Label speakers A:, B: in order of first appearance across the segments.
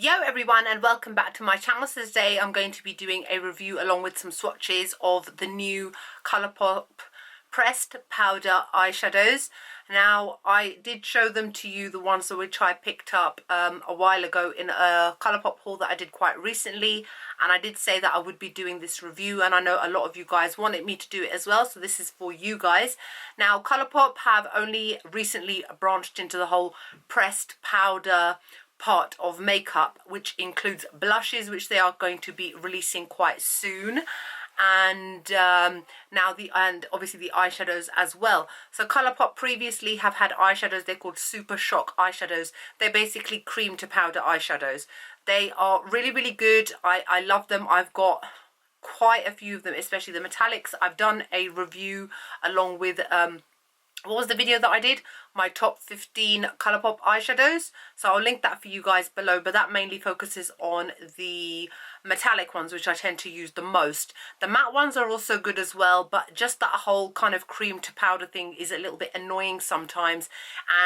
A: Yo everyone, and welcome back to my channel. So today I'm going to be doing a review along with some swatches of the new Colourpop pressed powder eyeshadows. Now, I did show them to you, the ones which I picked up a while ago in a Colourpop haul that I did quite recently, and I did say that I would be doing this review, and I know a lot of you guys wanted me to do it as well, so this is for you guys. Now, Colourpop have only recently branched into the whole pressed powder part of makeup, which includes blushes, which they are going to be releasing quite soon, and and obviously the eyeshadows as well. So Colourpop previously have had eyeshadows. They're called Super Shock eyeshadows. They're basically cream to powder eyeshadows. They are really good. I love them. I've got quite a few of them, especially the metallics. I've done a review along with what was the video that I did? My top 15 Colourpop eyeshadows. So I'll link that for you guys below, but that mainly focuses on the metallic ones, which I tend to use the most. The matte ones are also good as well, but just that whole kind of cream to powder thing is a little bit annoying sometimes.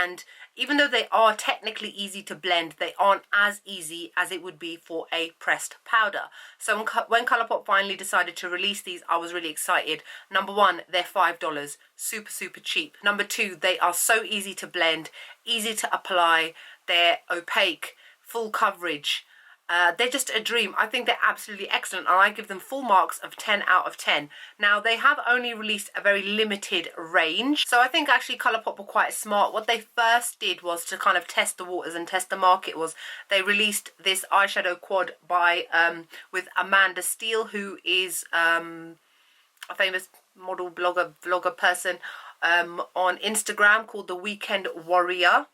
A: And even though they are technically easy to blend, they aren't as easy as it would be for a pressed powder. So when Colourpop finally decided to release these, I was really excited. Number one, they're $5, super cheap. Number two, they are so easy to blend, easy to apply, they're opaque, full coverage. They're just a dream. I think they're absolutely excellent, and I give them full marks of 10 out of 10. Now, they have only released a very limited range, so I think actually Colourpop were quite smart. What they first did was to kind of test the waters and test the market. Was they released this eyeshadow quad by with Amanda Steele, who is a famous model vlogger person on Instagram, called the Weekend Warrior.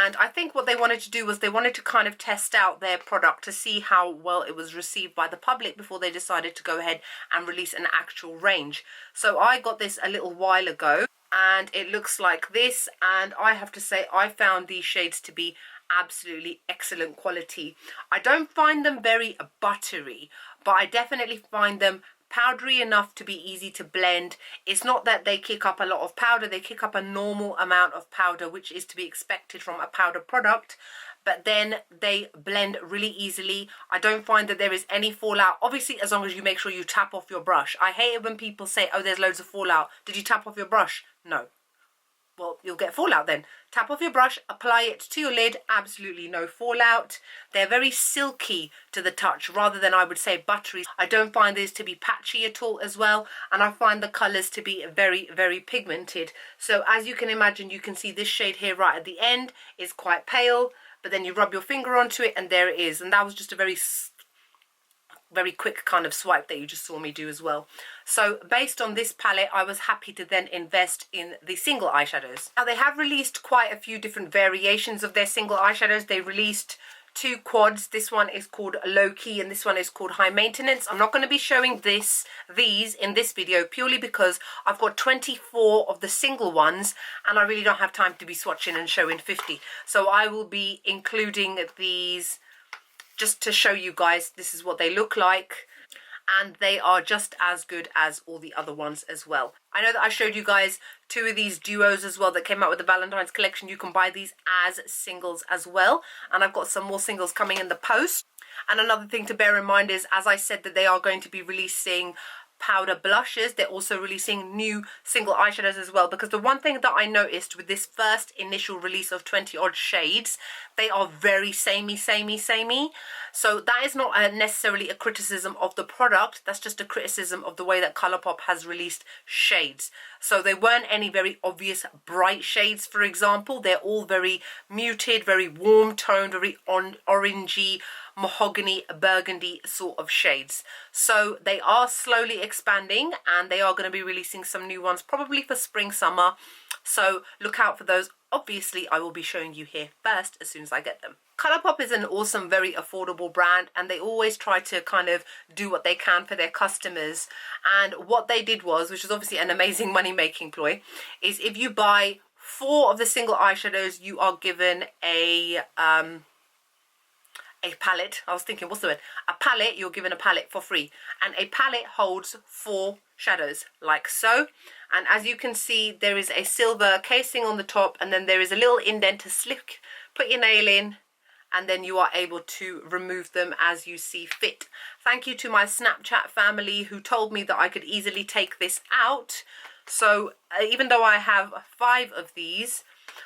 A: And I think what they wanted to do was they wanted to kind of test out their product to see how well it was received by the public before they decided to go ahead and release an actual range. So I got this a little while ago, and it looks like this, and I have to say I found these shades to be absolutely excellent quality. I don't find them very buttery, but I definitely find them powdery enough to be easy to blend. It's not that they kick up a lot of powder, they kick up a normal amount of powder, which is to be expected from a powder product, but then they blend really easily. I don't find that there is any fallout, obviously as long as you make sure you tap off your brush. I hate it when people say, oh, there's loads of fallout. Did you tap off your brush? No. Well, you'll get fallout then. Tap off your brush, apply it to your lid, absolutely no fallout. They're very silky to the touch rather than, I would say, buttery. I don't find these to be patchy at all as well, and I find the colours to be very pigmented. So as you can imagine, you can see this shade here right at the end is quite pale, but then you rub your finger onto it and there it is. And that was just a very quick kind of swipe that you just saw me do as well. So based on this palette, I was happy to then invest in the single eyeshadows. Now, they have released quite a few different variations of their single eyeshadows. They released two quads. This one is called Low Key and this one is called High Maintenance. I'm not going to be showing these in this video purely because I've got 24 of the single ones and I really don't have time to be swatching and showing 50. So I will be including these just to show you guys this is what they look like, and they are just as good as all the other ones as well. I know that I showed you guys two of these duos as well that came out with the Valentine's collection. You can buy these as singles as well, and I've got some more singles coming in the post. And another thing to bear in mind is, as I said, that they are going to be releasing powder blushes. They're also releasing new single eyeshadows as well, because the one thing that I noticed with this first initial release of 20 odd shades, they are very samey. So that is not necessarily a criticism of the product, that's just a criticism of the way that Colourpop has released shades. So they weren't any very obvious bright shades, for example. They're all very muted, very warm toned, very orangey, mahogany, burgundy sort of shades. So they are slowly expanding, and they are going to be releasing some new ones probably for spring summer, so look out for those. Obviously I will be showing you here first as soon as I get them. Colourpop is an awesome, very affordable brand, and they always try to kind of do what they can for their customers. And what they did was, which is obviously an amazing money making ploy, is if you buy 4 of the single eyeshadows, you are given a palette. I was thinking, what's the word? A palette. You're given a palette for free, and a palette holds 4 shadows like so. And as you can see, there is a silver casing on the top, and then there is a little indent to put your nail in, and then you are able to remove them as you see fit. Thank you to my Snapchat family who told me that I could easily take this out. So even though I have 5 of these,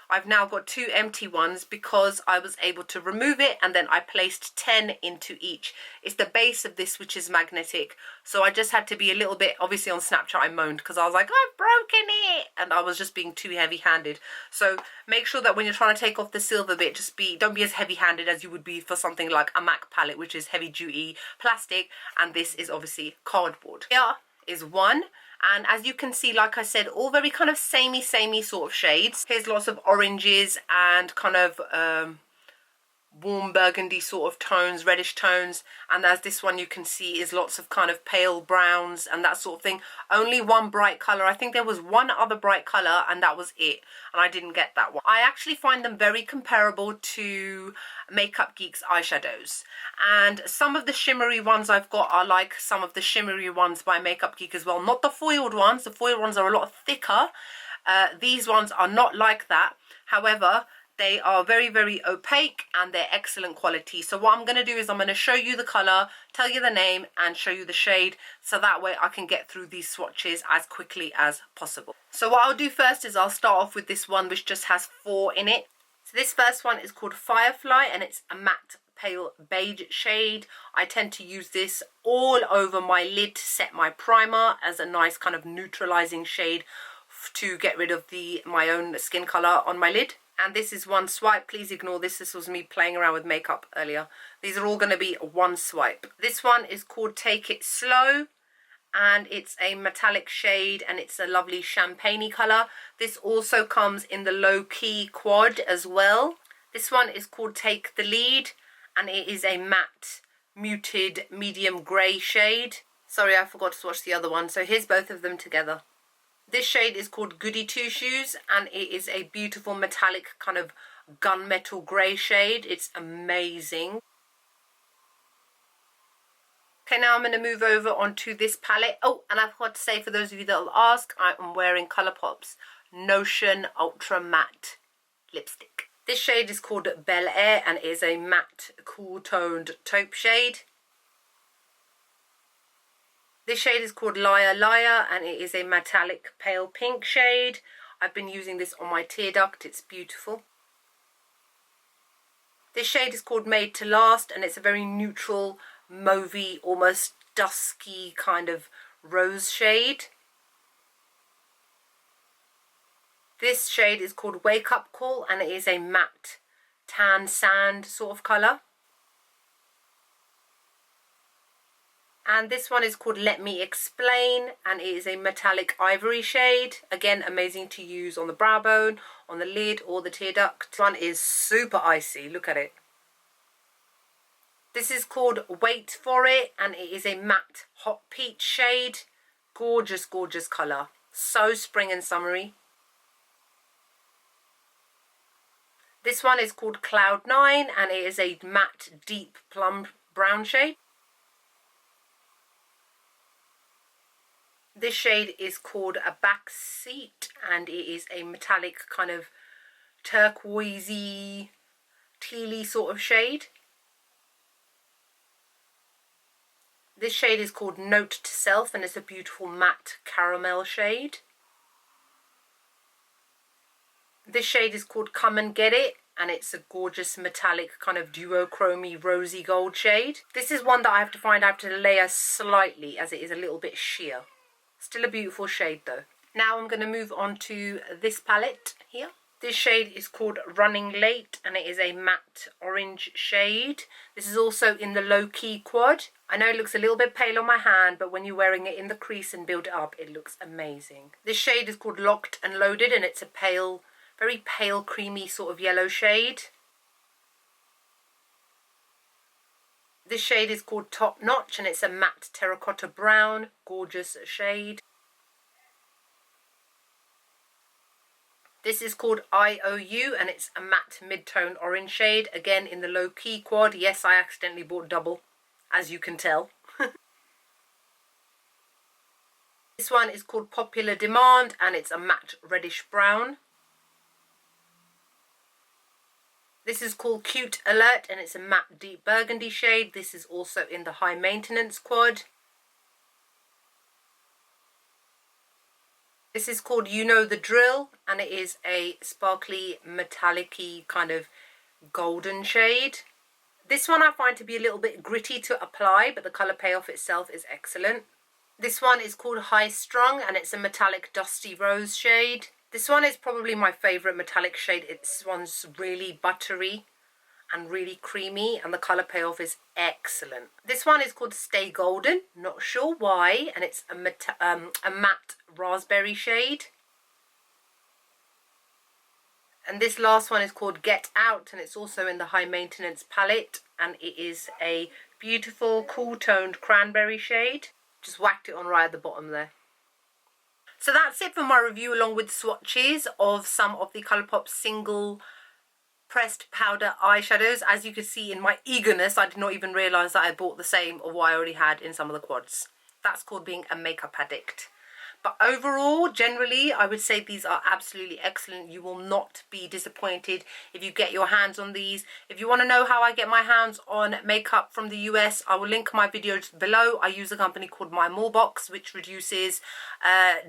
A: I've now got 2 empty ones because I was able to remove it, and then I placed 10 into each. It's the base of this which is magnetic, so I just had to be a little bit, obviously on Snapchat I moaned because I was like, I've broken it, and I was just being too heavy-handed. So make sure that when you're trying to take off the silver bit, don't be as heavy-handed as you would be for something like a MAC palette, which is heavy-duty plastic, and this is obviously cardboard. Here is one. And as you can see, like I said, all very kind of samey sort of shades. Here's lots of oranges and kind of warm burgundy sort of tones, reddish tones. And as this one you can see is lots of kind of pale browns and that sort of thing. Only one bright colour. I think there was one other bright colour and that was it. And I didn't get that one. I actually find them very comparable to Makeup Geek's eyeshadows. And some of the shimmery ones I've got are like some of the shimmery ones by Makeup Geek as well. Not the foiled ones. The foiled ones are a lot thicker. These ones are not like that. However, they are very opaque and they're excellent quality. So what I'm going to do is I'm going to show you the colour, tell you the name and show you the shade, so that way I can get through these swatches as quickly as possible. So what I'll do first is I'll start off with this one which just has 4 in it. So this first one is called Firefly and it's a matte pale beige shade. I tend to use this all over my lid to set my primer as a nice kind of neutralising shade to get rid of my own skin colour on my lid. And this is one swipe. Please ignore this. This was me playing around with makeup earlier. These are all going to be one swipe. This one is called Take It Slow. And it's a metallic shade. And it's a lovely champagne-y colour. This also comes in the low-key quad as well. This one is called Take the Lead. And it is a matte, muted, medium grey shade. Sorry, I forgot to swatch the other one. So here's both of them together. This shade is called Goody Two-Shoes and it is a beautiful metallic kind of gunmetal grey shade. It's amazing. Okay, now I'm going to move over onto this palette. Oh, and I forgot to say, for those of you that will ask, I am wearing Colourpop's Notion Ultra Matte lipstick. This shade is called Bel Air and it is a matte, cool-toned taupe shade. This shade is called Liar Liar and it is a metallic pale pink shade. I've been using this on my tear duct. It's beautiful. This shade is called Made to Last and it's a very neutral, mauvey, almost dusky kind of rose shade. This shade is called Wake Up Call and it is a matte tan sand sort of colour. And this one is called Let Me Explain and it is a metallic ivory shade. Again, amazing to use on the brow bone, on the lid or the tear duct. This one is super icy, look at it. This is called Wait For It and it is a matte hot peach shade. Gorgeous, gorgeous colour. So spring and summery. This one is called Cloud 9 and it is a matte deep plum brown shade. This shade is called a Backseat and it is a metallic kind of turquoisey, tealy sort of shade. This shade is called Note to Self and it's a beautiful matte caramel shade. This shade is called Come and Get It and it's a gorgeous metallic kind of duochromy rosy gold shade. This is one that I have to layer slightly as it is a little bit sheer. Still a beautiful shade though. Now I'm going to move on to this palette here. This shade is called Running Late and it is a matte orange shade. This is also in the low key quad. I know it looks a little bit pale on my hand, but when you're wearing it in the crease and build it up, it looks amazing. This shade is called Locked and Loaded and it's a pale, very pale creamy sort of yellow shade. This shade is called Top Notch and it's a matte terracotta brown, gorgeous shade. This is called IOU and it's a matte mid-tone orange shade, again in the low key quad. Yes, I accidentally bought double, as you can tell. This one is called Popular Demand and it's a matte reddish brown. This is called Cute Alert, and it's a matte deep burgundy shade. This is also in the high maintenance quad. This is called You Know the Drill, and it is a sparkly, metallic-y kind of golden shade. This one I find to be a little bit gritty to apply, but the colour payoff itself is excellent. This one is called High Strung, and it's a metallic dusty rose shade. This one is probably my favourite metallic shade. This one's really buttery and really creamy, and the colour payoff is excellent. This one is called Stay Golden, not sure why, and it's a matte raspberry shade. And this last one is called Get Out, and it's also in the high maintenance palette, and it is a beautiful cool toned cranberry shade. Just whacked it on right at the bottom there. So that's it for my review, along with swatches of some of the Colourpop single pressed powder eyeshadows. As you can see in my eagerness, I did not even realise that I bought the same of what I already had in some of the quads. That's called being a makeup addict. But overall, generally, I would say these are absolutely excellent. You will not be disappointed if you get your hands on these. If you want to know how I get my hands on makeup from the US, I will link my videos below. I use a company called MyMallBox, which reduces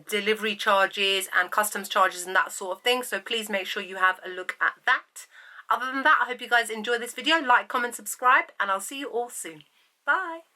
A: delivery charges and customs charges and that sort of thing. So please make sure you have a look at that. Other than that, I hope you guys enjoy this video. Like, comment, subscribe, and I'll see you all soon. Bye.